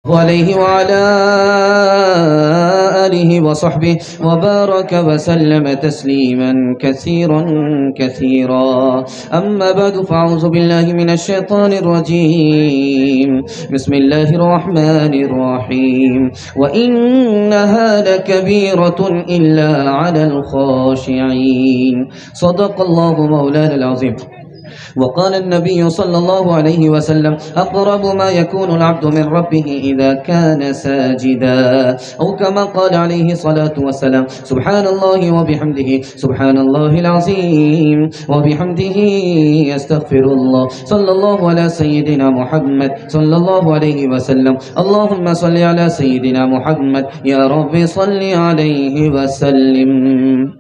عليه وعلى آله وصحبه وبارك وسلم تسليما كثيرا أما بعد فأعوذ بالله من الشيطان الرجيم بسم الله الرحمن الرحيم وإنها لكبيرة إلا على الخاشعين صدق الله مولانا العظيم. وقال النبي صلى الله عليه وسلم أقرب ما يكون العبد من ربه إذا كان ساجدا أو كما قال عليه الصلاة والسلام سبحان الله وبحمده سبحان الله العظيم وبحمده يستغفر الله صلى الله على سيدنا محمد صلى الله عليه وسلم اللهم صل على سيدنا محمد يا رب صل عليه وسلم.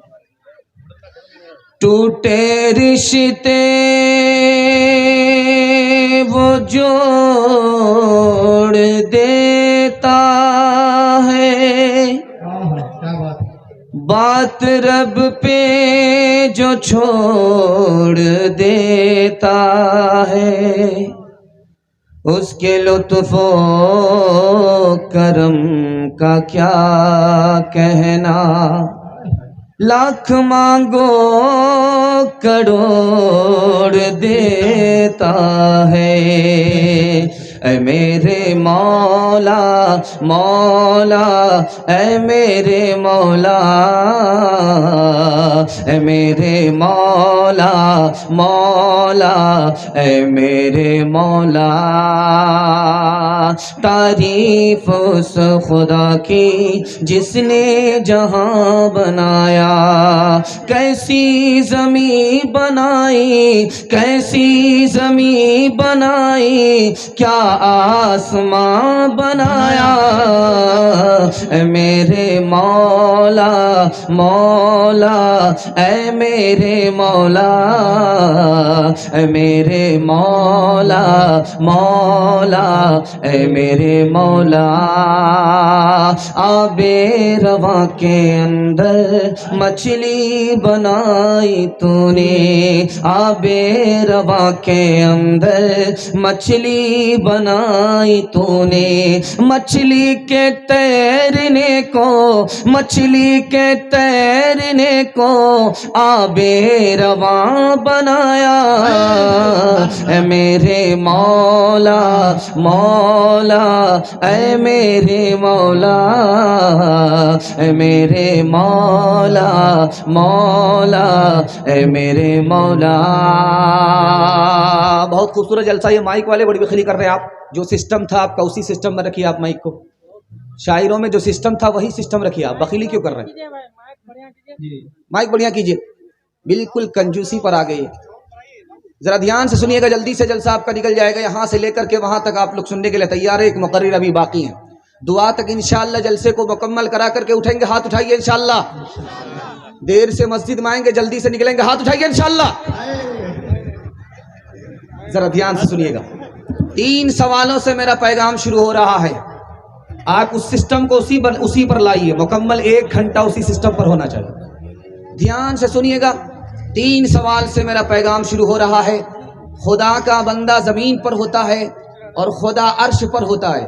ٹوٹے رشتے وہ جوڑ دیتا ہے بات رب پہ جو چھوڑ دیتا ہے اس کے لطف و کرم کا کیا کہنا لاکھ مانگو کروڑ دیتا ہے. اے میرے مولا مولا اے میرے مولا اے میرے مولا مولا اے میرے مولا تعریف اس خدا کی جس نے جہاں بنایا کیسی زمین بنائی کیسی زمین بنائی کیا آسمان بنایا. اے میرے مولا مولا اے میرے مولا اے میرے مولا مولا اے میرے مولا آبے رواں کے اندر مچھلی بنائی تو نے آبے رواں کے اندر مچھلی بنائی تو نے مچھلی کے تیرنے کو مچھلی کے تیرنے کو آبے رواں بنایا. اے میرے مولا مولا اے میرے مولا اے میرے مولا مولا اے میرے مولا. بہت خوبصورت جلسہ یہ مائک والے بڑی بخیلی کر رہے ہیں آپ. جو سسٹم تھا آپ کا اسی سسٹم میں رکھیے آپ مائک کو. شاعروں میں جو سسٹم تھا وہی سسٹم رکھیے آپ. بخیلی کیوں کر رہے ہیں؟ مائک بڑھیا کیجئے. بالکل کنجوسی پر آ گئی. ذرا دھیان سے سنیے گا. جلدی سے جلسہ آپ کا نکل جائے گا. یہاں سے لے کر کے وہاں تک آپ لوگ سننے کے لیے تیار ہے. ایک مقرر ابھی باقی ہے. دعا تک انشاءاللہ جلسے کو مکمل کرا کر کے اٹھیں گے. ہاتھ اٹھائیے انشاءاللہ. دیر سے مسجد میں آئیں گے جلدی سے نکلیں گے. ہاتھ اٹھائیے انشاءاللہ. ذرا دھیان سے سنیے گا. 3 سوالوں سے میرا پیغام شروع ہو رہا ہے. آپ اس سسٹم کو اسی پر لائیے. مکمل 1 گھنٹہ اسی سسٹم پر ہونا چاہیے. دھیان سے سنیے گا. 3 سوال سے میرا پیغام شروع ہو رہا ہے. خدا کا بندہ زمین پر ہوتا ہے اور خدا عرش پر ہوتا ہے.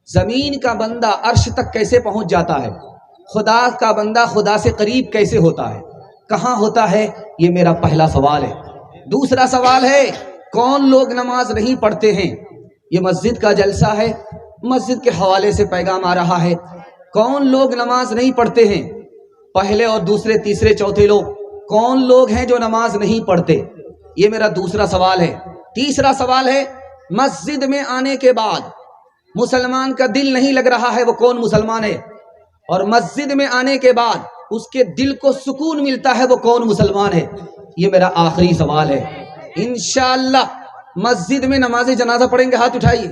زمین کا بندہ عرش تک کیسے پہنچ جاتا ہے؟ خدا کا بندہ خدا سے قریب کیسے ہوتا ہے؟ کہاں ہوتا ہے؟ یہ میرا پہلا سوال ہے. دوسرا سوال ہے کون لوگ نماز نہیں پڑھتے ہیں؟ یہ مسجد کا جلسہ ہے. مسجد کے حوالے سے پیغام آ رہا ہے. کون لوگ نماز نہیں پڑھتے ہیں؟ پہلے اور دوسرے تیسرے چوتھے لوگ کون لوگ ہیں جو نماز نہیں پڑھتے؟ یہ میرا دوسرا سوال ہے. تیسرا سوال ہے مسجد میں آنے کے بعد مسلمان کا دل نہیں لگ رہا ہے وہ کون مسلمان ہے؟ اور مسجد میں آنے کے بعد اس کے دل کو سکون ملتا ہے وہ کون مسلمان ہے؟ یہ میرا آخری سوال ہے. انشاءاللہ مسجد میں نماز جنازہ پڑھیں گے. ہاتھ اٹھائیے.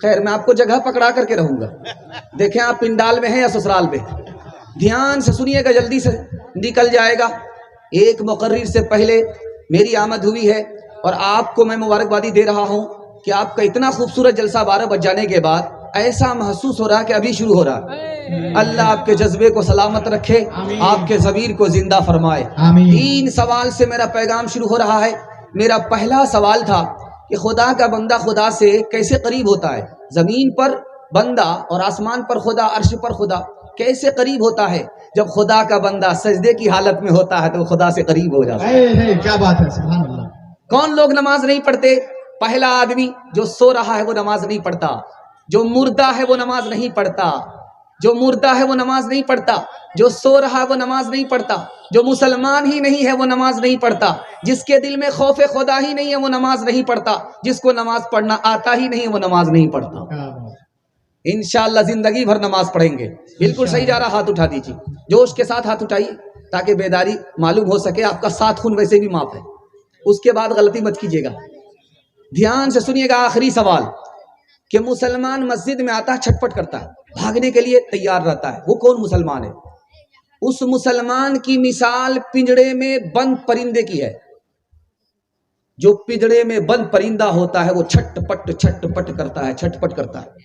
خیر میں آپ کو جگہ پکڑا کر کے رہوں گا. دیکھیں آپ پنڈال میں ہیں یا سسرال میں. دھیان سے سنیے گا. جلدی سے نکل جائے گا. ایک مقرر سے پہلے میری آمد ہوئی ہے اور آپ کو میں مبارکبادی دے رہا ہوں کہ آپ کا اتنا خوبصورت جلسہ 12 بج جانے کے بعد ایسا محسوس ہو رہا کہ ابھی شروع ہو رہا. اللہ آپ کے جذبے کو سلامت رکھے. آپ کے ضمیر کو زندہ فرمائے. 3 سوال سے میرا پیغام شروع ہو رہا ہے. میرا پہلا سوال تھا کہ خدا کا بندہ خدا سے کیسے قریب ہوتا ہے. زمین پر بندہ اور آسمان پر خدا، عرش پر خدا کیسے قریب ہوتا ہے. جب خدا کا بندہ سجدے کی حالت میں ہوتا ہے تو خدا سے قریب ہو جاتا ہے. کیا بات ہے، سبحان اللہ. کون لوگ نماز نہیں پڑھتے؟ پہلا آدمی جو سو رہا ہے وہ نماز نہیں پڑھتا، جو مردہ ہے وہ نماز نہیں پڑھتا، جو مردہ ہے وہ نماز نہیں پڑھتا، جو سو رہا ہے وہ نماز نہیں پڑھتا، جو مسلمان ہی نہیں ہے وہ نماز نہیں پڑھتا، جس کے دل میں خوف خدا ہی نہیں ہے وہ نماز نہیں پڑھتا، جس کو نماز پڑھنا آتا ہی نہیں ہے وہ نماز نہیں پڑھتا. انشاءاللہ زندگی بھر نماز پڑھیں گے. بالکل صحیح جا رہا، ہاتھ اٹھا دیجیے، جوش کے ساتھ ہاتھ اٹھائیے تاکہ بیداری معلوم ہو سکے. آپ کا 7 خون ویسے بھی معاف ہے، اس کے بعد غلطی مت کیجیے گا. دھیان سے سنیے گا. آخری سوال کہ مسلمان مسجد میں آتا ہے چھٹپٹ کرتا ہے، بھاگنے کے لیے تیار رہتا ہے، وہ کون مسلمان ہے؟ اس مسلمان کی مثال پنجڑے میں بند پرندے کی ہے. جو پنجڑے میں بند پرندہ ہوتا ہے وہ چھٹ پٹ کرتا ہے، چھٹ پٹ کرتا ہے.